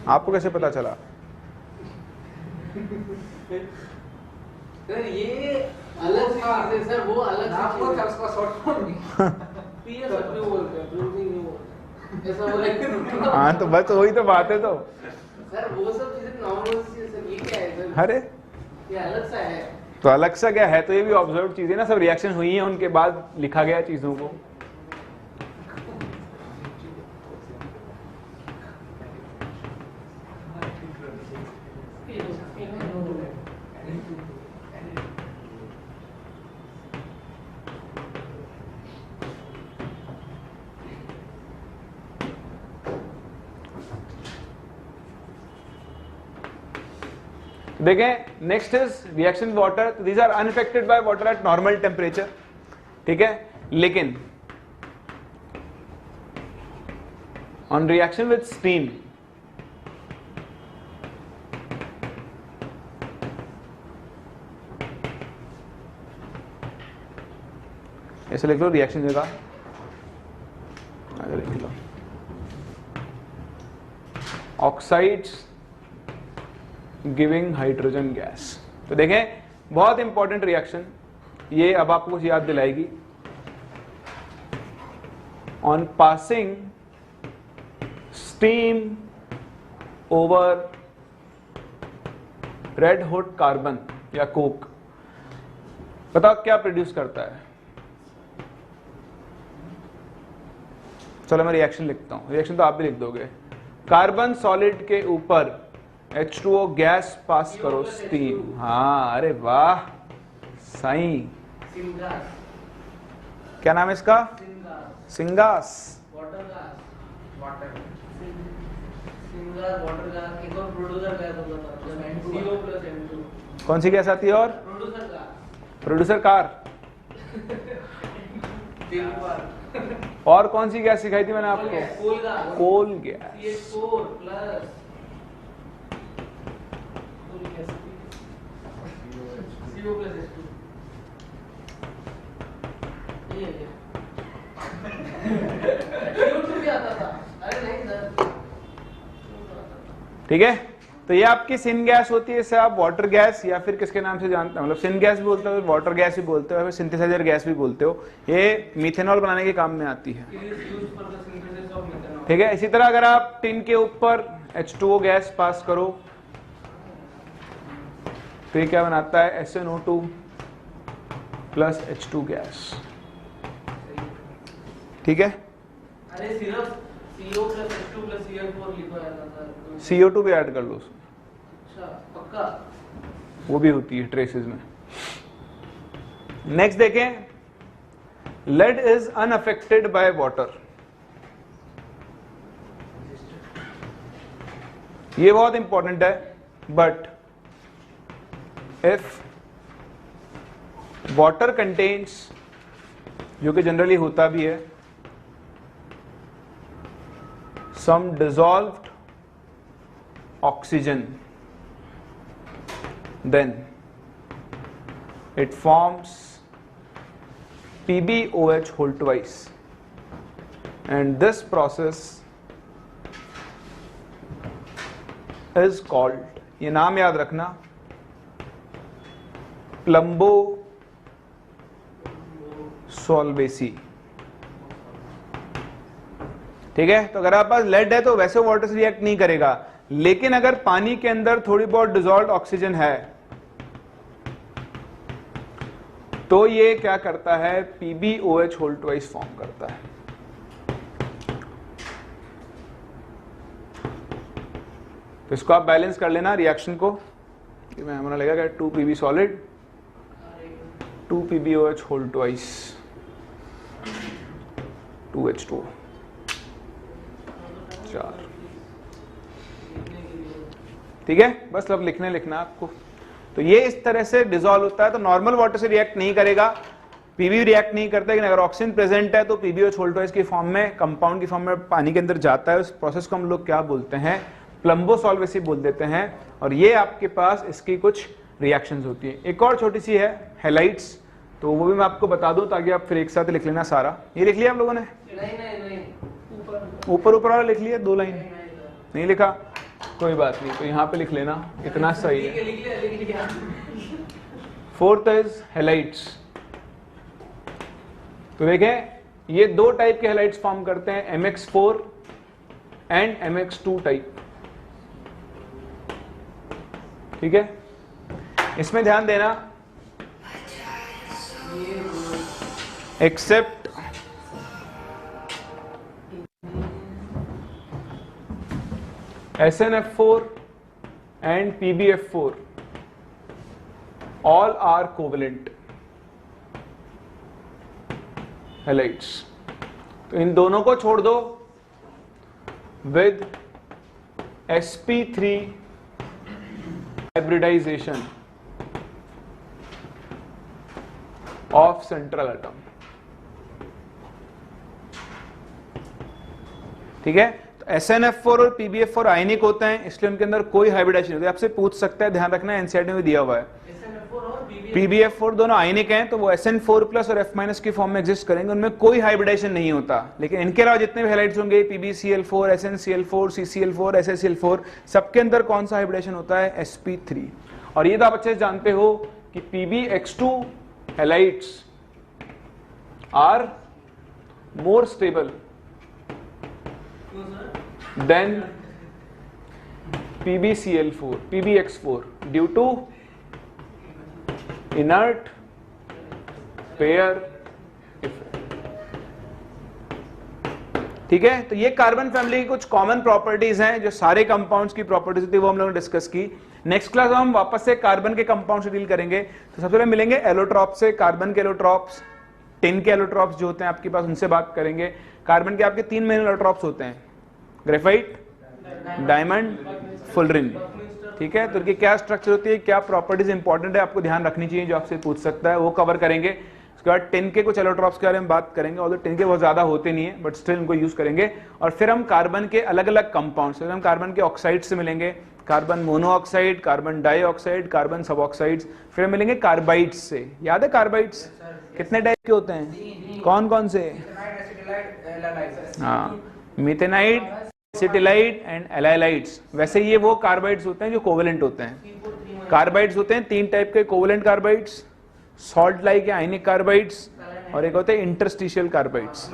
आपको कैसे पता चला? सर ये अलग सी चीज है सर, वो अलग सी आपको चीज क्या है। उसका शॉर्ट फॉर्म पीएस क्यों बोलते हैं, प्रोटीन नहीं बोलते, ऐसा बोला क्यों? हाँ तो बस वही तो बात है। तो सर वो सब चीजें नॉर्मल सी है सर, ये क्या है सर? अरे ये अलग सा है। तो अलग सा क्या है? तो ये भी ऑब्जर्व चीजें ना, सब रिएक्शन हुई है, उनके बाद लिखा गया चीजों को। देखें नेक्स्ट इज रिएक्शन वाटर। तो these are unaffected by water at normal temperature, ठीक है। लेकिन On reaction with steam, ऐसे लिख लो रिएक्शन जगह, आगे लिख लो ऑक्साइड्स गिविंग हाइड्रोजन गैस। तो देखें बहुत इंपॉर्टेंट रिएक्शन, ये अब आपको कुछ याद दिलाएगी। On passing steam over red hot carbon या कोक, बताओ क्या प्रोड्यूस करता है? चलो मैं रिएक्शन लिखता हूं, रिएक्शन तो आप भी लिख दोगे। कार्बन सॉलिड के ऊपर H2O गैस पास करो स्टीम। हाँ, अरे वाह साईं, सिंगास, क्या नाम है इसका? Syngas, syngas. Water gas, water syngas, water gas. एक और प्रोड्यूसर गैस होता था, CO प्लस N2। कौन सी गैस आती है? और प्रोड्यूसर गैस, प्रोड्यूसर कार। तीन बार। और कौन सी गैस सिखाई थी मैंने आपको? Coal gas, coal gas. CH4 plus CO plus H2। ये CO2 भी आता था। अरे नहीं सर, ठीक है, तो ये आपकी सिन गैस होती है, इसे आप वाटर गैस या फिर किसके नाम से जानते हो, मतलब सिन गैस भी बोलते हो, वाटर गैस भी बोलते हो, फिर सिंथेसाइजर गैस भी बोलते हो। ये मिथेनॉल बनाने के काम में आती है। it is used for the synthesis of methanol। ठीक है, इसी तरह अगर आप टिन के ऊपर H2O गैस पास करो तो ये क्या बनाता है? SnO2 plus H2 gas. ठीक है, अरे सिर्फ CO plus H2 plus Cl4 लिखा जाता था। CO2 भी ऐड कर लो उसमें, अच्छा पक्का? वो भी होती है ट्रेसेस में। नेक्स्ट देखें, lead is unaffected by water. ये बहुत इंपॉर्टेंट है, बट इफ वाटर कंटेन्स, जो कि जनरली होता भी है, some dissolved oxygen, then it forms PbOH whole twice, and this process is called, ये नाम याद रखना, प्लम्बो सॉल्वेसी। ठीक है, तो अगर आपके पास लेड है तो वैसे वाटर से रिएक्ट नहीं करेगा, लेकिन अगर पानी के अंदर थोड़ी बहुत डिसॉल्व्ड ऑक्सीजन है तो ये क्या करता है? PbOH होल ट्वाइस फॉर्म करता है। तो इसको आप बैलेंस कर लेना रिएक्शन को, मैं हमारा लगेगा 2 Pb solid 2 PbOH whole twice 2H2O 4। ठीक है, बस अब लिखना आपको। तो ये इस तरह से डिसॉल्व होता है। तो नॉर्मल वाटर से रिएक्ट नहीं करेगा, पीबी रिएक्ट नहीं करता, लेकिन अगर ऑक्सीजन प्रेजेंट है तो पीबीओएच होल ट्वाइस की फॉर्म में, कंपाउंड की फॉर्म में पानी के अंदर जाता है। उस प्रोसेस को हम लोग क्या बोलते हैं? प्लम्बो सॉल्वेसी बोल देते हैं। और ये आपके पास इसकी कुछ रिएक्शंस होती है। एक और छोटी सी है हैलाइड्स, तो वो भी मैं आपको बता दूं ताकि आप फिर एक साथ लिख लेना सारा। ये लिख लिया आप लोगों ने? नहीं ऊपर वाला लिख लिया, 2 लाइन नहीं लिखा, कोई बात नहीं, तो यहाँ पे लिख लेना, इतना सही है। लिख लिया। Fourth is halides. तो देखें ये 2 टाइप के हैलाइड्स फॉर्म करते हैं, MX4 एंड MX2 टाइप। ठीक है, इसमें ध्यान देना, accept SnF4 and PbF4 all are covalent halides। तो इन दोनों को छोड़ दो with sp3 hybridization of central atom। ठीक है, SnF4 और PbF4 आयनिक होते हैं, इसलिए उनके अंदर कोई हाइब्रिडाइजेशन नहीं होती। आपसे पूछ सकता है, ध्यान रखना एनसीईआरटी में दिया हुआ है। SnF4 और PbF4 दोनों आयनिक हैं, तो वो SN4 प्लस और F- की फॉर्म में एग्जिस्ट करेंगे, उनमें कोई हाइब्रिडाइजेशन नहीं होता। लेकिन इनके अलावा जितने भी हैलाइड्स होंगे, PbCl4, SnCl4, CCl4, SaCl4, सबके अंदर कौन सा हाइब्रिडाइजेशन होता है? sp3। और ये तो आप अच्छे से जानते हो कि PbX2 halides are more stable than PbCl4, PbX4 due to inert pair effect. ठीक है, तो ये कार्बन फैमिली की कुछ कॉमन प्रॉपर्टीज हैं जो सारे कंपाउंड्स की प्रॉपर्टीज होती है, वो हम लोगों ने डिस्कस की। नेक्स्ट क्लास में हम वापस से कार्बन के कंपाउंड से डील करेंगे। तो सबसे पहले मिलेंगे एलोट्रॉप से, कार्बन के एलोट्रॉप्स, टिन के एलोट्रॉप्स जो होते हैं आपके पास, उनसे बात करेंगे। कार्बन के आपके 3 मेन एलोट्रॉप्स होते हैं, ग्रेफाइट, डायमंड, फुलरिन। ठीक है, तो इनकी क्या स्ट्रक्चर होती है, क्या प्रॉपर्टीज इंपॉर्टेंट है, आपको ध्यान रखनी चाहिए, जो आपसे पूछ सकता है, वो कवर करेंगे। उसके बाद टिन के कुछ एलोट्रॉप्स के बारे में बात करेंगे, और टिन के बहुत ज्यादा होते नहीं है, बट स्टिल इनको यूज करेंगे। और फिर हम कार्बन के अलग अलग कंपाउंड्स, हम कार्बन के ऑक्साइड से मिलेंगे, carbon monoxide, carbon dioxide, carbon suboxides, फिर मिलेंगे कार्बाइड्स से। याद है कार्बाइड्स कितने टाइप के होते हैं, कौन कौन से? हाँ, मिथेनाइड, एसिटिलाइड एंड एलाइलाइड्स। वैसे ये वो कार्बाइड्स होते हैं जो कोवेलेंट होते हैं। कार्बाइड्स होते हैं 3 टाइप के कोवेलेंट कार्बाइड्स, सॉल्ट लाइक या आयनिक कार्बाइड्स, और एक होते हैं इंटरस्टिशियल कार्बाइड्स।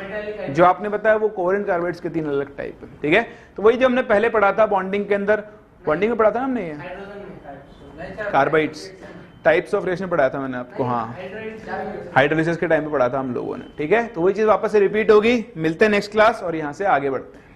जो आपने बताया वो कोवेलेंट कार्बाइड्स के 3 अलग टाइप है। ठीक है, तो वही जो हमने पहले पढ़ा था बॉन्डिंग के अंदर, बॉन्डिंग में पढ़ा था ना हमने, ये कार्बाइड्स टाइप्स ऑफ रिएक्शन पढ़ाया था मैंने आपको। हाँ, हाइड्रोलिसिस के टाइम पे पढ़ा था हम लोगों ने। ठीक है, तो वही चीज वापस से रिपीट होगी। मिलते हैं नेक्स्ट क्लास और यहाँ से आगे बढ़ते हैं।